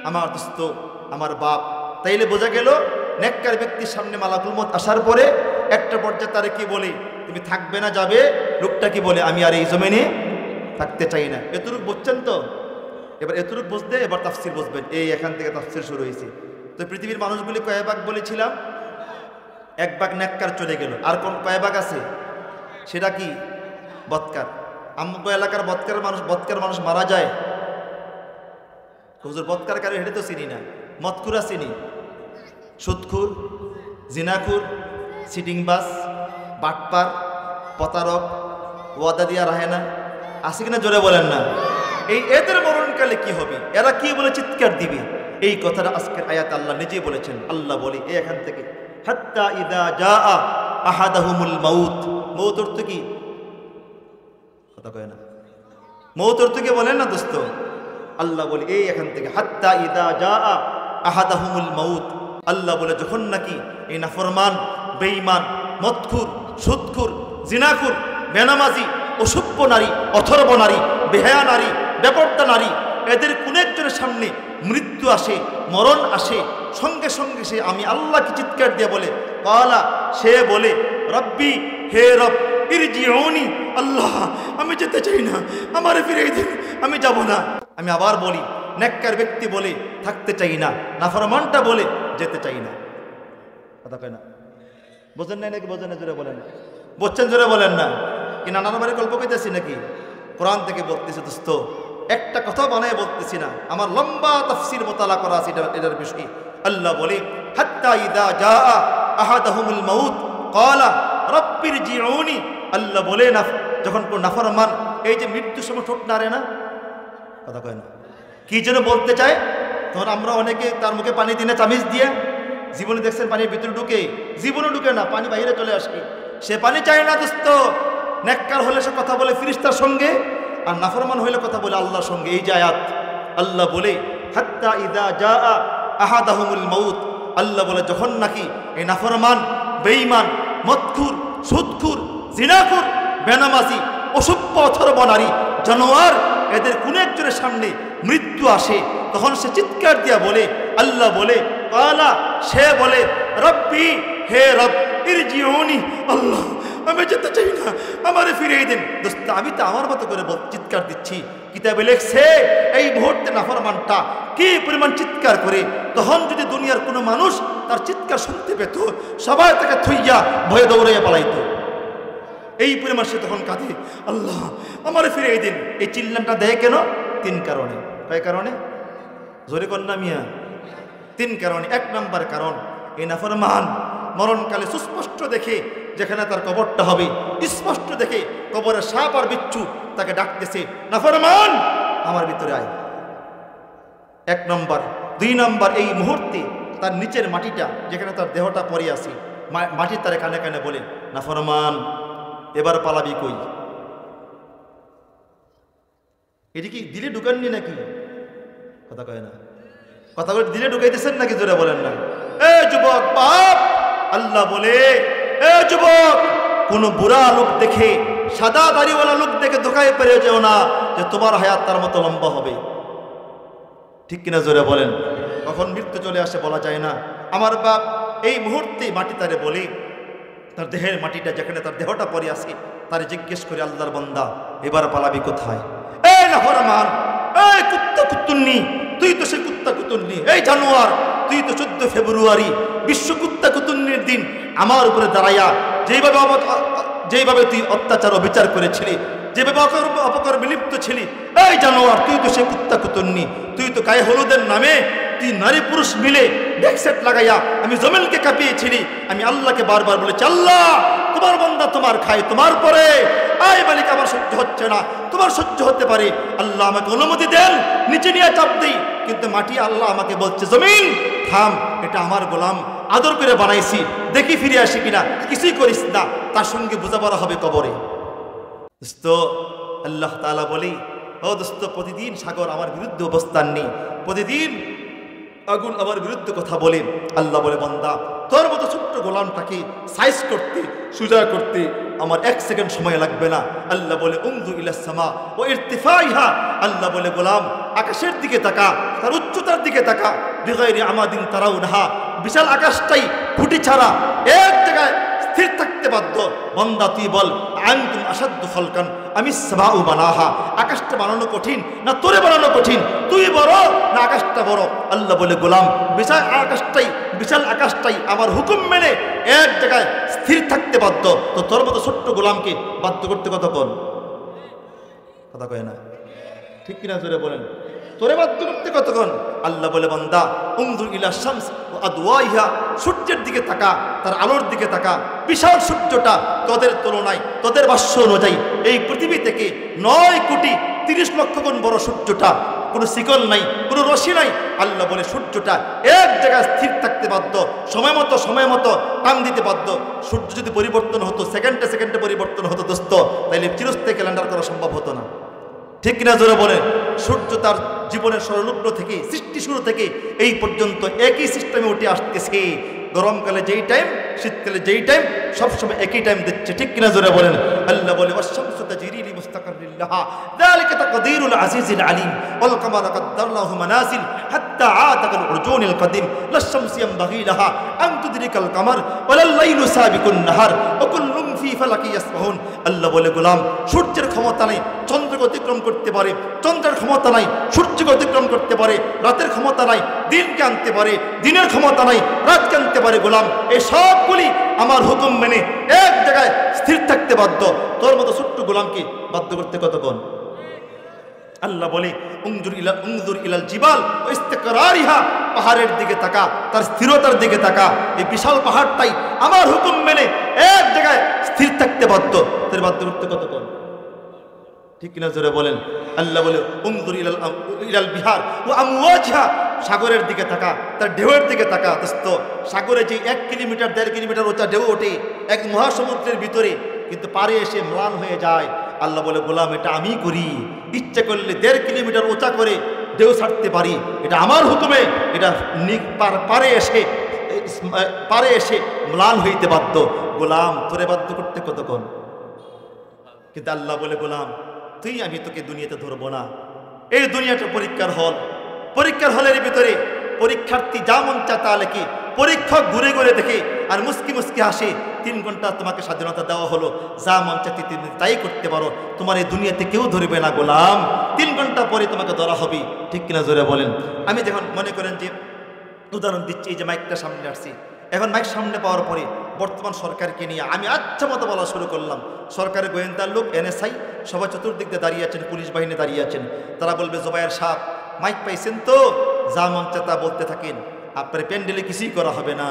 আমার দোস্ত, আমার বাপ, তাইলে বোঝা গেল নেককার ব্যক্তির সামনে মালাকুল মউত আসার পরে একটা পর্যায়ে তারে কি বলে? তুমি থাকবে না যাবে? লোকটা কি বলে? আমি আর এই জমিনে থাকতে চাই না। এতটুকু বুঝছেন তো? এবার এতটুকু বুঝতে এবার তাফসির বুঝবেন। এই এখান থেকে তাফসির শুরু হয়েছে। তো পৃথিবীর মানুষগুলি কয় ভাগ বলেছিলাম? এক ভাগ নেককার চলে গেল। আর কোন কয় ভাগ আছে? সেটা কি? বদকার। আমগো এলাকার বদকার মানুষ মারা যায়, হুজুর বদকার কারে হেঁটে তো চিনি না। মদকুরা চিনি, সুদখুর, জিনাখুর, সিটিংবাস, বাটপার, প্রতারক, ওয়াদা দিয়া রাহে না, আছে কিনা জোরে বলেন না। এদের মরণকালে কি হবে? এরা কি বলে চিৎকার দিবে? এই কথাটা আজকের আয়াত আল্লাহ নিজেই বলেছেন। আল্লাহ বলে এখান থেকে, হাত্তা ইদা জাআ আহাদাহুমুল মাউত। মৌত অর্থ কি? কথা কয় না। মৌত অর্থ কি বলেন না দোস্ত? আল্লাহ বলে এই এখান থেকে, হাত্তা ইদা জাআ আহাদাহুমুল মাউত। আল্লাহ বলে যখন নাকি এই নাফরমান, বেঈমান, মদখুর, সুদখুর, জিনাখুর, বেনামাজি, অসভ্য নারী, অথর্ব নারী, বেহায়া নারী, বেপর্দা নারী, এদের কোন একজনের সামনে মৃত্যু আসে, মরণ আসে, সঙ্গে সঙ্গে সে আমি আল্লাহকে চিৎকার দিয়ে বলে, কালা, সে বলে, রব্বি, হে রব, ইরজিউনি, আল্লাহ আমি যেতে চাই না, আমারে ফিরিয়ে দিন, আমি যাব না। আমি আবার বলি, নেককার ব্যক্তি বলে থাকতে চাই না, নাফরমানটা বলে যেতে চাই না। কথা কয় না? বোঝেন নাই নাকি? বোঝেন না? জোরে বলেন। বলছেন জোরে বলেন না। কি নানার বাড়ির গল্প কইতেছি নাকি? কোরআন থেকে বলতেছি দোস্ত, একটা কথা বানায় বলতেছি না, আমার লম্বা তাফসীর মোতালা করা আছে এটার বিষয়ে। আল্লাহ বলে, হাত্তা ইদা জাআ আহাদাহুমুল মাউত ক্বালা রাব্বিরজিউনি। আল্লাহ বলে না, যখন কোন নাফরমান এই যে মৃত্যুর সময় ঠোঁট নাড়ে না, কথা কয় না, কি যেন বলতে চায়, তখন আমরা অনেকে তার মুখে পানি দিনে চামিচ দিয়ে, জীবনে দেখছেন পানির ভিতরে ঢুকে, জীবনে ঢুকে না, পানি বাইরে চলে আসে। সে পানি চায় না দোস্ত। নেককার হলে সে কথা বলে ফেরেশতার সঙ্গে, আর নাফরমান হইলে কথা বলে আল্লাহর সঙ্গে। এই যে আয়াত, আল্লাহ বলে হাত্তা ইদা জাআ আহাদাহুমুল মাউত। আল্লাহ বলে যখন নাকি এই নাফরমান, বেঈমান, মদখুর, সুদখুর, জিনাখুর, বেনামাজি, অসভ্য, অথর্ব নারী, জানোয়ার, এদের কোন একজনের সামনে মৃত্যু আসে, তখন সে চিৎকার দিয়া বলে, আল্লাহ বলে, কালা, সে বলে, রব্বি, হে রব, ইরজিউনি, আল্লাহ আমি যেতে চাই না, আমারে ফিরিয়ে দিন। দোস্ত, আমি তো আমার মতো করে চিৎকার দিচ্ছি। কিতাবে লেখছে এই মুহূর্তে নাফরমানটা কি পরিমাণ চিৎকার করে, তখন যদি দুনিয়ার কোনো মানুষ তার চিৎকার শুনতে পেত, সবাই তাকে থইয়া ভয়ে দৌড়াইয়া পালাইতো। এই পরিমাণ সে তখন কাঁদে, আল্লাহ আমারে ফিরিয়ে দিন। এই চিল্লানটা দেয় কেন? 3 কারণে। কয় কারণে? জোরে কন্যা মিয়া। 3 কারণে। 1 নম্বর কারণ, এই নাফরমান মরণকালে সুস্পষ্ট দেখে যেখানে তার কবরটা হবে, স্পষ্ট দেখে কবরের সাপ আর বিচ্ছু তাকে ডাকতেছে, নাফরমান আমার ভিতরে আয়। 1 নম্বর। 2 নম্বর, এই মুহূর্তে তার নিচের মাটিটা যেখানে তার দেহটা পড়ে আছে, মাটি তার কানে কানে বলে, নাফরমান এবার পালাবি কই? এটি কি দিলে ঢুকাননি নাকি? কথা কয় না। কথা বলে দিলে ঢুকাইতেছেন নাকি? জোরে বলেন না। এ যুবক বাপ, আল্লাহ বলে, এ যুবক, কোন বুড়া লোক দেখে, সাদা দাড়িওয়ালা লোক দেখে ধোকায় পেরে যেও না যে তোমার হায়াত তার মতো লম্বা হবে। ঠিক কিনা? জোরে বলেন। কখন মৃত্যু চলে আসে বলা যায় না। আমার বাপ এই মুহূর্তে মাটি তারে বলে, তার দেহের মাটিটা যেখানে তার দেহটা পড়ে আছে, তারে জিজ্ঞেস করে, আল্লাহর বান্দা এবার পালাবি কোথায়? এই নাফরমান, এই কুত্তা কুতুন্নি, তুই তো সে কুত্তা কুতুন্নি। এই জানোয়ার, তুই তো 14 ফেব্রুয়ারি বিশ্ব কুত্তা কুতুন্নির দিন আমার উপরে দাঁড়াইয়া যেইভাবে তুই অত্যাচার ও বিচার করেছিলি, যেভাবে অপকর বিলিপ্ত ছিলি, এই জানোয়ার, তুই তো সে কুত্তা কুতুন্নি। তুই তো গায়ে হলুদের নামে তুই নারী পুরুষ মিলে ব্যাকসেট লাগাইয়া আমি জমিনকে কাঁপিয়েছিলি। আমি আল্লাহকে বারবার বলেছি, আল্লাহ তোমার বান্দা তোমার খায়, তোমার পরে আয় মালিক আমার সহ্য হচ্ছে না, তোমার সহ্য হতে পারে, আল্লাহ আমাকে অনুমতি দেন, নিচে নিয়ে চাপ দিই। কিন্তু মাটি আল্লাহ আমাকে বলছে, জমিন থাম, এটা আমার গোলাম, আদর করে বানাইছি, দেখি ফিরে আসি কিনা, কিছুই করিস না, তার সঙ্গে বোঝাপড়া হবে কবরে। দোস্ত, আল্লাহ তাআলা বলি, ও দোস্ত, প্রতিদিন সাগর আমার বিরুদ্ধে অবস্থান নেই, প্রতিদিন আগুন আমার বিরুদ্ধে কথা বলে। আল্লাহ বলে, বান্দা তোর মতো ছোট্ট গোলামটাকে সাইজ করতে, সুজা করতে আমার 1 সেকেন্ড সময় লাগবে না। আল্লাহ বলে, উনজুর ইলাস সামা ওয়া ইরতিফাইহা। আল্লাহ বলে, গোলাম আকাশের দিকে তাকা, তার উচ্চতার দিকে তাকা, বিগাইরি আমাদিন তারাউনহা, বিশাল আকাশটাই খুঁটি ছাড়া এক জায়গায় স্থির থাকতে বাধ্য। বান্দা তুই বল, আনতুম আসাদ্দু খালকান আমিস সামাউ বানাহা, আকাশটা বানানো কঠিন না তোরে বানানো কঠিন? তুই বড় না আকাশটা বড়? আল্লাহ বলে, গোলাম বিশাল আকাশটাই আমার হুকুম মেনে এক জায়গায় স্থির থাকতে বাধ্য, তো তোর মতো ছোট্ট গোলামকে বাধ্য করতে কতক্ষণ? কথা কয় না, ঠিক কিনা জোরে বলেন? তোরে বাধ্য করতে কতক্ষণ? আল্লাহ বলে, বান্দা উনজুর ইলা শামস ওয়া আদওয়াইহা, সূর্যের দিকে তাকা, তার আলোর দিকে তাকা। বিশাল সূর্যটা তোদের তুলনায়, তোদের ভাষ্য অনুযায়ী এই পৃথিবী থেকে 9,30,00,000 গুণ বড় সূর্যটা, কোনো শিকল নাই, কোনো রশি নাই। আল্লাহ বলে, সূর্যটা এক জায়গায় স্থির থাকতে বাধ্য, সময় মতো টান দিতে বাধ্য। সূর্য যদি পরিবর্তন হতো, সেকেন্ডে পরিবর্তন হতো দোস্ত, তাইলে চিরস্থায়ী ক্যালেন্ডার করা সম্ভব হতো না। ঠিক কিনা জোরে বলে? সূর্য তার জীবনের সরলগ্ন থেকে, সৃষ্টি শুরু থেকে এই পর্যন্ত একই সিস্টেমে উঠে আসতেছে। গরমকালে যেই টাইম, শীতকালে যেই টাইম, সবসময় একই টাইম দিচ্ছে। ঠিক কিনা জোরে বলেন? আল্লাহ বলে, ওয়াশ-শামসু তাজরি লিমুস্তাকাররিন লাহা যালিকা তাকদীরুল আজিজিল আলিম ওয়াল কামারা কাদ্দারনাহু মানাসিল হাত্তা আতা কাল উরজুনিল কদিম লাশ-শামসু ইয়ানবাগি লাহা আন তুদরিকাল কামার ওয়ালাল লাইলু সাবিকুন নাহার ওয়া কুল্লুম ফি ফালাকি ইয়াসবাহুন। আল্লাহ বলে, গোলাম, সূর্যের ক্ষমতা নেই চন্দ্রকে অতিক্রম করতে পারে, চন্দ্রের ক্ষমতা নাই সূর্যকে অতিক্রম করতে পারে, রাতের ক্ষমতা নাই দিনকে আনতে পারে, দিনের ক্ষমতা নাই রাতকে আনতে পারে। গোলাম, এই সবগুলি আমার হুকুম মেনে এক জায়গায় স্থির থাকতে বাধ্য। তোর মতো ছোট্ট গোলামকে বাধ্য করতে কতক্ষণ? আল্লাহ বলে, উনজুর ইলাল জিবাল ওয়া ইস্তিকরারিহা, পাহাড়ের দিকে তাকা, তার স্থিরতার দিকে তাকা। এই বিশাল পাহাড়টাই আমার হুকুম মেনে এক জায়গায় স্থির থাকতে বাধ্য। তোর বাধ্য করতে কতক্ষণ? ঠিক কিনা জোরে বলেন? আল্লাহ বলে, উনজুর ইলাল বিহার ওয়া আমওয়াজিহা, সাগরের দিকে তাকা, তার ঢেউয়ের দিকে তাকা। দোস্ত, সাগরে যে 1 কিলোমিটার 1.5 কিলোমিটার উঁচা ঢেউ ওঠে এক মহাসমুদ্রের ভিতরে, কিন্তু পারে এসে ম্লান হয়ে যায়। আল্লাহ বলে, গোলাম, এটা আমি করি। ইচ্ছে করলে 1.5 কিলোমিটার উঁচা করে ঢেউ ছাড়তে পারি, এটা আমার হুকুমে। এটা পারে এসে ম্লান হইতে বাধ্য। গোলাম, তোরে বাধ্য করতে কতক্ষণ? কিন্তু আল্লাহ বলে, গোলাম, আমি তোকে দুনিয়াতে ধরবো না। এই দুনিয়াটা পরীক্ষার হলের ভিতরে পরীক্ষার্থী যা মন চায় তা লেখে, পরীক্ষক ঘুরে ঘুরে দেখে আর মুস্কি হাসে। 3 ঘন্টা তোমাকে স্বাধীনতা দেওয়া হলো, যা মন চায় তুমি তাই করতে পারো, তোমার এই দুনিয়াতে কেউ ধরবে না। গোলাম, 3 ঘন্টা পরে তোমাকে ধরা হবে। ঠিক কিনা জোরে বলেন? আমি যখন মনে করেন যে, উদাহরণ দিচ্ছি, এই যে মাইকটা সামনে আসছি, এখন মাইক সামনে পাওয়ার পরে বর্তমান সরকারকে নিয়ে আমি আচ্ছা মতো বলা শুরু করলাম। সরকারের গোয়েন্দার লোক, NSI সবাই চতুর্দিক দিয়ে দাঁড়িয়ে আছেন, পুলিশ বাহিনী দাঁড়িয়ে আছেন। তারা বলবে, জোবায়ের সাহেব, মাইক পাইছেন তো, যা মন চায় তা বলতে থাকেন, আপনার প্যান্ডেলে কিছুই করা হবে না,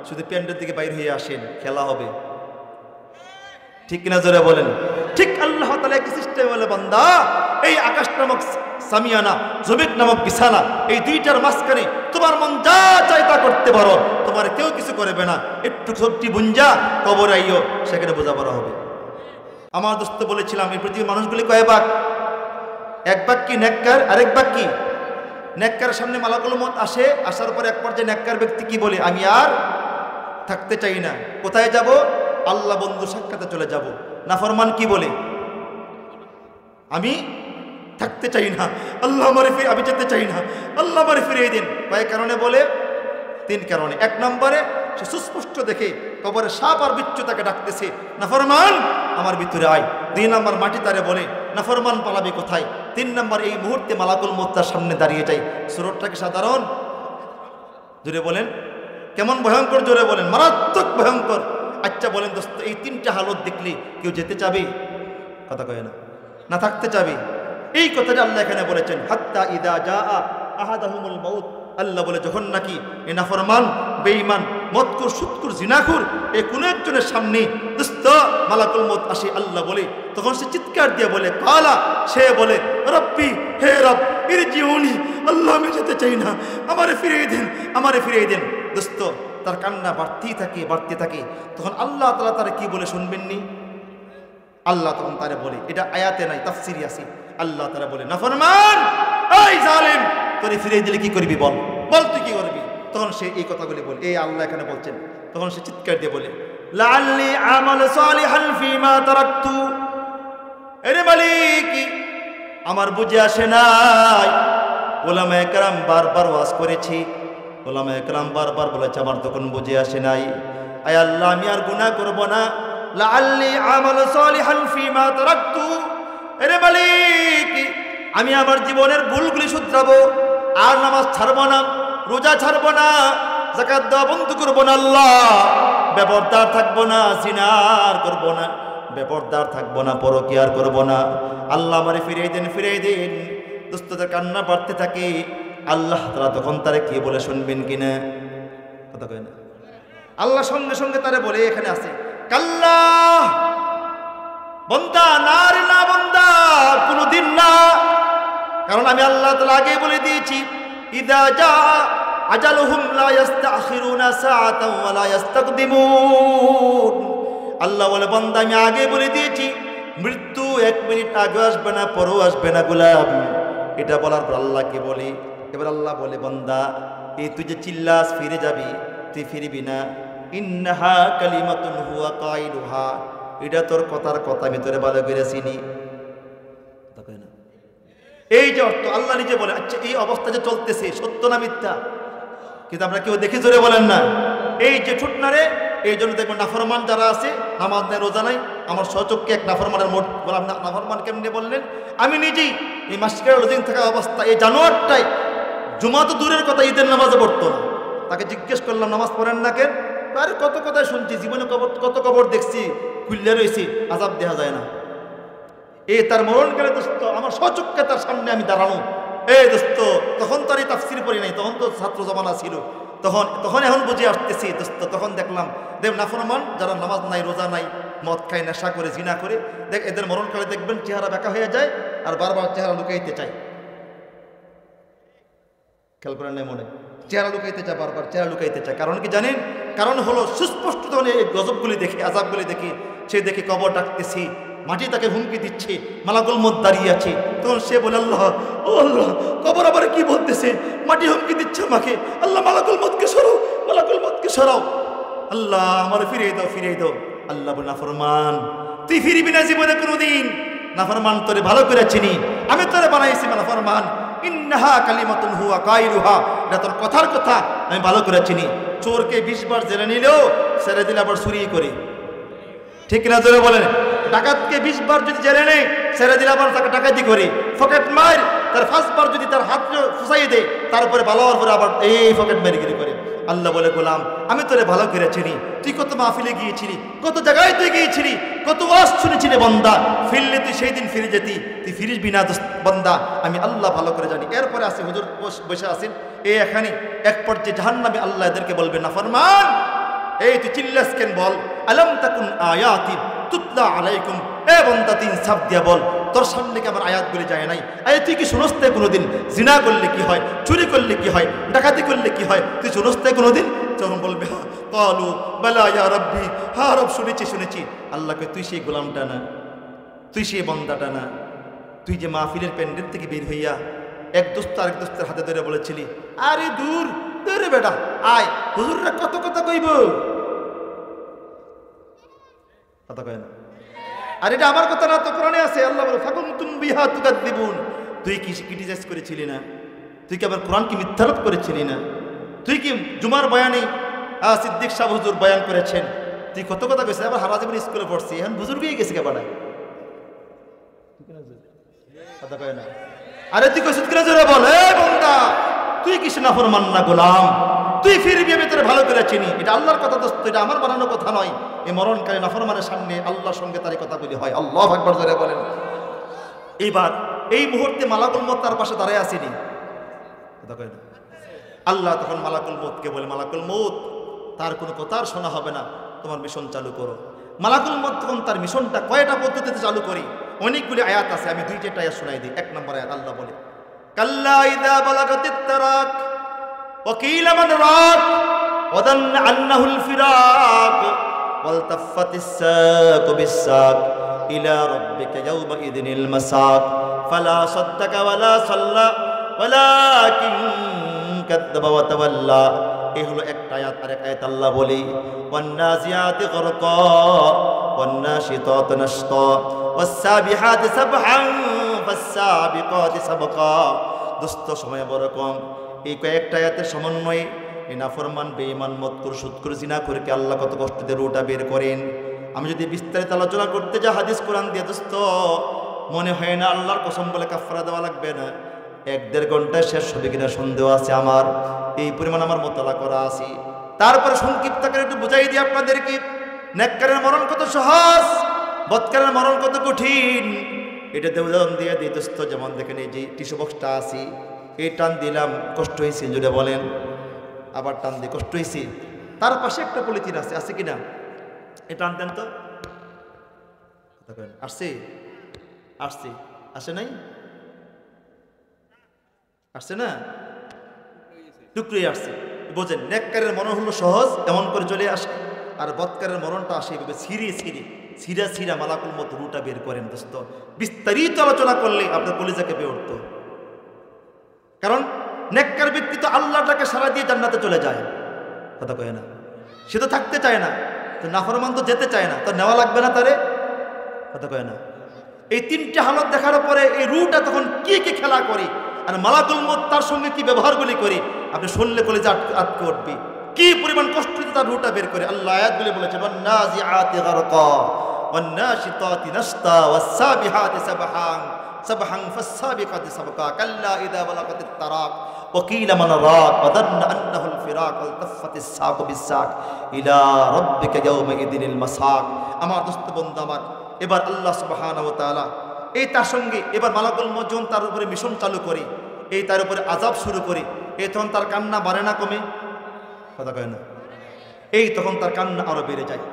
শুধু প্যান্ডেল থেকে বাইরে হয়ে আসেন, খেলা হবে। ঠিক কিনা জোরে বলেন? ঠিক আল্লাহ তাআলা কি সিস্টেম বলে, বান্দা, এই আকাশ নামক সামিয়ানা, জমিন নামক বিছানা, এই দুইটার মাঝখানে তোমার মন যা চায় তা করতে পারো, তোমার কেউ কিছু করবে না। একটু সবটি বুঞ্জা কবর আইও, সেখানে বোঝাপড়া হবে। আমার দোস্ত বলেছিলাম, এই পৃথিবীর মানুষগুলি কয় ভাগ? 1 ভাগ কি নেককার, আরেক ভাগ কি? নেককারের সামনে মালাকুল মউত আসে, আসার পরে এক পর্যায়ে নেককার ব্যক্তি কি বলে? আমি আর থাকতে চাই না। কোথায় যাব? আল্লাহ বন্ধু সাক্ষাতে চলে যাব। নাফরমান কি বলে? আমি থাকতে চাই না, আল্লাহ আমি যেতে চাই না, আল্লাহ আমারে ফিরিয়ে দিন। কয়েক কারণে বলে? 3 কারণে। 1 নম্বরে, সে সুস্পষ্ট দেখে কবরে সাপ আর বিচ্ছু তাকে ডাকতেছে, নাফরমান আমার ভিতরে আয়। 2 নম্বর, মাটি তারে বলে, নাফরমান পালাবি কোথায়? 3 নম্বর, এই মুহূর্তে মালাকুল মউত তার সামনে দাঁড়িয়ে যায়। সুরতটা কি সাধারণ? জোরে বলেন, কেমন ভয়ঙ্কর? জোরে বলেন, মারাত্মক ভয়ঙ্কর। আচ্ছা বলেন দোস্ত, এই 3টা হালত দেখলে কেউ যেতে চাবে? কথা কয় না, না থাকতে চাবে? এই কথাটা আল্লাহ এখানে বলেছেন, হাত্তা ইদা জাআ আহাদাহুমুল মাউত। আল্লাহ বলে, যখন নাকি এই নাফরমান, বেঈমান, মদকুর, সুদকুর, জিনাখুর এই কোন একজনের সামনে দোস্ত মালাকুল মউত আসে, আল্লাহ বলে, তখন সে চিৎকার দিয়ে বলে, কালা, সে বলে, রব্বি, হে রব, ইরজিউনি, আল্লাহ আমি যেতে চাই না, আমারে ফিরিয়ে দেন, আমারে ফিরিয়ে দেন। দোস্ত, তার কান্না বাড়তেই থাকে। তখন আল্লাহ তাআলা তারা কি বলে শুনবেননি? আল্লাহ তখন তারে বলে, এটা আয়াতে নাই, তাফসিরে আছে। আল্লাহ তাআলা বলে, নাফরমান, এই জালেম, তোরে ফিরিয়ে দিলে কি করবি? বল তুই কি করবি? তখন সে এই কথাগুলি বলে, এই আল্লাহ এখানে বলছেন। তখন সে চিৎকার দিয়ে বলে, লাআল্লি আমাল সালিহান ফিমা তারাকতু, আরে মালিক, আমার বুঝে আসে নাই। উলামায়ে কেরাম বারবার ওয়াজ করেছি, উলামায়ে কেরাম বারবার বলেছে, আমার তখন বুঝে আসে নাই। আয় আল্লাহ আমি আর গুনাহ করব না, লাআল্লি আমালু সালিহান ফীমা তারাকতু, আরে মালিক আমি আমার জীবনের ভুলগুলি শুধরাবো, আর নামাজ ছাড়বো না, রোজা ছাড়বো না, যাকাত দেওয়া বন্ধ করবো না, আল্লাহ বেপরদার থাকবো না, জিনার করবো না, বেপরদার থাকবো না, পরকিয়ার করবো না, আল্লাহ আমারে ফিরিয়ে দিন, ফিরিয়ে দিন। দোস্তদের কান্না বাড়তে থাকে। আল্লাহ তাআলা তখন তারে কি বলে শুনবেন কিনা? কথা কয় না। আল্লাহ সঙ্গে সঙ্গে তারে বলে, এখানে আছে কাল্লা বান্দা, না রে না বান্দা, কোনদিন না। কারণ আমি আল্লাহ তাআলা আগে বলে দিয়েছি, ইদা জা আজালুহুম লা ইস্তাখিরুনা সাআতাও ওয়া লা ইস্তাকদিমুন। আল্লাহ বলে বান্দা আমি আগে বলে দিয়েছি, মৃত্যু 1 মিনিট আগে আসবে না, পরেও আসবে না গোলাম। এটা বলার পর আল্লাহকে বলি, এবার আল্লাহ বলে বান্দা এই তুই যে চিল্লাস ফিরে যাবি, তুই ফিরবি না। ইন্নাহা কালিমাতুন হুয়া কাইলুহা, এটা তোর কথার কথা, আমি তোরে ভালো করে চিনি। এই যে অর্থ আল্লাহ নিজে বলে। আচ্ছা এই অবস্থা যে চলতেছে সত্য না মিথ্যা? কিন্তু আমরা কেউ দেখি জোরে বলেন না। এই যে ঠুট না রে, এই জন্য দেখবেন নাফরমান যারা আছে, নামাজ নেই, রোজা নাই। আমার সচক্ষে এক নাফরমানের মোট বললাম, নাফরমান কেমনি বললেন, আমি নিজেই এই মাসিকের লজিং থাকা অবস্থা, এই জানোয়ারটাই জুমা তো দূরের কথা, ঈদের নামাজে পড়তো না। তাকে জিজ্ঞেস করলাম নামাজ পড়েন না কেন? আরে কত কথাই শুনছি, জীবনে কত কবর দেখছি, খুললে রয়েছি, আজাব দেওয়া যায় না। এই তার মরণকালে দোস্ত আমার সচক্ষে তার সামনে আমি দাঁড়ানো। এই দোস্ত তখন তো আর এই তাফসির পড়ি নাই, তখন তো ছাত্র জমানা ছিল, তখন এখন বুঝে আসতেছি দোস্ত। তখন দেখলাম দেব নাফরমান যারা নামাজ নাই, রোজা নাই, মদ খায়, নেশা করে, জিনা করে, দেখ এদের মরণকালে দেখবেন চেহারা বেঁকা হয়ে যায়, আর বারবার চেহারা লুকাইতে চায়। খেয়াল করেন নাই মনে? চেহারা লুকাইতে চায়, বারবার চেহারা লুকাইতে চায়। কারণ কি জানেন? কারণ হলো সুস্পষ্ট তখন এই গজবগুলি দেখি, আযাবগুলি দেখি, সে দেখে কবর ডাকতেছি, মাটি তাকে হুমকি দিচ্ছে, মালাকুল মউত দাঁড়িয়ে আছে। তখন সে বলে আল্লাহ, ও আল্লাহ, কবর আবার কি বলতেছে, মাটি হুমকি দিচ্ছে আমাকে, আল্লাহ মালাকুল মউতকে সরাও, মালাকুল মউতকে সরাও, আল্লাহ আমার ফিরিয়ে দাও, ফিরিয়ে দাও। আল্লাহ বলে নাফরমান তুই ফিরবি না জীবনে কোনোদিন। নাফরমান তোরে ভালো করে চিনি, আমি তোরে বানাইছি নাফরমান। ইন্নাহা কালিমাতুন হুয়া কাইলুহা, এটা তোর কথার কথা, আমি ভালো করে চিনি। চোরকে 20 বার জেলে নিলেও ছেড়ে দিলে আবার চুরি করে, ঠিক না জোরে বলেন? ডাকাতকে 20 বার যদি জেলে নেই, ছেড়ে দিলে আবার তাকে ডাকাতি করে। পকেট মার তার 5 বার যদি তার হাত ফুসাই দেয়, তারপরে ভালো হওয়ার পরে আবার এই পকেট মারিগিরি করে। আল্লাহ বলে গোলাম আমি তোরে ভালো করে চিনি, তুই কত মাহফিলে গিয়েছিলি, কত জায়গায় তুই গিয়েছিলি, কত ওয়াজ শুনেছিলি বান্দা, ফিরলে তুই সেই দিন ফিরে যেতি, তুই ফিরিসবি না বান্দা, আমি আল্লাহ ভালো করে জানি। এরপরে আসে হুজুর বসে আছেন, এই এখানে এক পর্যায়ে জাহান্নামে আল্লাহ এদেরকে বলবে নাফরমান এই তুই চিল্লাস কেন, বল আলাম তাকুন আয়াতি তুতলা আলাইকুম, এ বান্দা তিন সাপ দিয়া বল তোর সামনে কি আমার আয়াতগুলি যায় নাই? আরে তুই কি শুনস না কোনোদিন জিনা করলে কি হয়, চুরি করলে কি হয়, ডাকাতি করলে কি হয়, তুই শুনস না কোনোদিন? যখন বলবে কালু বালা ইয়া রাব্বি, হ্যাঁ রব শুনেছি শুনেছি। আল্লাহকে তুই সেই গোলামটা না, তুই সেই বান্দাটা না, তুই যে মাহফিলের প্যান্ডেল থেকে বের হইয়া এক দোস্ত আরেক দোস্তের হাতে ধরে বলেছিলি আরে দূর দূরে বেটা আয়, হুজুররা কত কথা কইব, কথা কয় না। আর এটা আমার কথা না, তো কোরআনে আছে, আল্লাহ বলে ফাকুনতুম বিহা তুকাদ্দিবুন, তুই কি ক্রিটিসাইজ করেছিলি না? তুই কি আবার কোরআন কি মিথ্যারোপ করেছিলি না? তুই কি জুমার বয়ানে সিদ্দিক সাহেব হুজুর বয়ান করেছেন, তুই কত কথা কইছিস, আবার হারা জীবন স্কুলে পড়ছি, এখন বুজুর্গ হয়ে গেছে কে বাড়ায়, কথা কয় না। আরে তুই কইছিস কিনা জোরে বল, এ বান্দা তুই কি নাফরমান না গোলাম, তুই ফিরবি আমি তোরে ভালো করে চিনি। এটা আল্লাহর কথা দোস্ত, এটা আমার বানানো কথা নয়। এই মরণকালে নাফরমানের সামনে আল্লাহর সঙ্গে তার কথা বলি হয়। আল্লাহু আকবার জোরে বলেন। এইবার এই মুহূর্তে মালাকুল মউত তার পাশে দাঁড়ায় আসেনি, কথা কয় না। আল্লাহ তখন মালাকুল মউতকে বলে মালাকুল মউত তার কোনো কথা আর শোনা হবে না, তোমার মিশন চালু করো। মালাকুল মউত তখন তার মিশনটা কয়টা পদ্ধতিতে চালু করি, অনেকগুলি আয়াত আছে, আমি 2টা আয়াত শোনাই দিই। 1 নম্বর আয়াত আল্লাহ বলে কাল্লা ইযা বালাগাতিত তারাক ওয়া কিলা মান রাক ওয়া দান্না আন্নাহুল ফিরাক ওয়ালতাফাতিস সাকু বিস-সাক ইলা রাব্বিকা ইয়াওমা ইযিনিল মাসাক ফালা সাদ্দাকা ওয়ালা সাল্লা ওয়ালাকিন কাযযাবা ওয়া তাওয়াল্লা। এই হলো একটা আয়াত। আর এক আয়াত আল্লাহ বলে ওয়ান্নাজিয়াতি গরকা ওয়ান্নাশিতাতি নাশতা ওয়াসসাবিহাতি সাবহান ফাসসাবিকাতি সাবকা। দোস্ত সময় বড় কম, এই কয়েকটা আয়াতের সমন্বয়ে এই নাফরমান বেঈমান মদকুর সুদকুর জিনা করে কি আল্লাহ কত কষ্ট দিয়ে রুটা বের করেন। আমি যদি বিস্তারিত আলোচনা করতে যাই হাদিস কোরআন দিয়ে দোস্ত, মনে হয় না আল্লাহর কসম বলে কাফারা দেওয়া লাগবে না, 1-1.5 ঘন্টায় শেষ হবে কিনা সন্দেহ আছে আমার। এই পরিমাণ আমার মোতালা করা আছে। তারপরে সংক্ষিপ্ত করে একটু বুঝাই দিই আপনাদেরকে, নেককারের মরণ কত সহজ, বদকারের মরণ কত কঠিন। এটাতে উদাহরণ দিয়ে দিই দোস্ত। যেমন দেখেন এই যে টিস্যু বক্সটা আছে, এই টান দিলাম, কষ্ট হয়েছে জুড়ে বলেন, আবার টান দিয়ে কষ্ট হয়েছে। তার পাশে একটা পলিথিন আছে, আছে কিনা? এ টান দেন তো, আসছে আসছে, আসে নাই, আসছে না, টুকরোই আসছে। বোঝেন, নেককারের মরণ হলো সহজ, এমন করে চলে আসে, আর বদকারের মরণটা আসে এভাবে ছিঁড়া ছিঁড়া মালাকুল মত রুটা বের করেন দোস্ত। বিস্তারিত আলোচনা করলে আপনার কলিজাকে বের উঠত। কারণ নেককার ব্যক্তি তো আল্লাহটাকে সারা দিয়ে জান্নাতে চলে যায়, কথা কয় না, সে তো থাকতে চায় না, তো নাফরমান তো যেতে চায় না, তো নেওয়া লাগবে না তারে, কথা কয় না। এই 3টে হালত দেখার পরে এই রুটা তখন কি কি খেলা করে আর মালাকুল মউত তার সঙ্গে কি ব্যবহারগুলি করে আপনি শুনলে কলেজে আটকে উঠবি, কি পরিমাণ কষ্ট তার রুটা বের করে। আল্লাহ আয়াতগুলি বলেছেন, ওয়ান্নাজিআতি গারকা ওয়ান্নাশিতাতি নাশতা ওয়াসসাবিহাতি সাবহান ফাসসাবিকাতি সাবকা কাল্লা ইযা বালাগাতিত তারাক ওয়া কিলা মান রাক ওয়া যান্না আন্নাহুল ফিরাক ওয়া তাফাতিস সাকু বিসাক ইলা রাব্বিকা ইয়াওমা ইযিনিল মাসাক। আমার দোস্ত বন্ধু আমার, এবার আল্লাহ সুবহানাহু ওয়া তাআলা এই তার সঙ্গে এবার মালাকুল মউত যখন তার উপরে মিশন চালু করে, এই তার উপরে আযাব শুরু করে, এই তখন তার কান্না বাড়ে না কমে, কথা কয় না, এই তখন তার কান্না আরো বেড়ে যায়।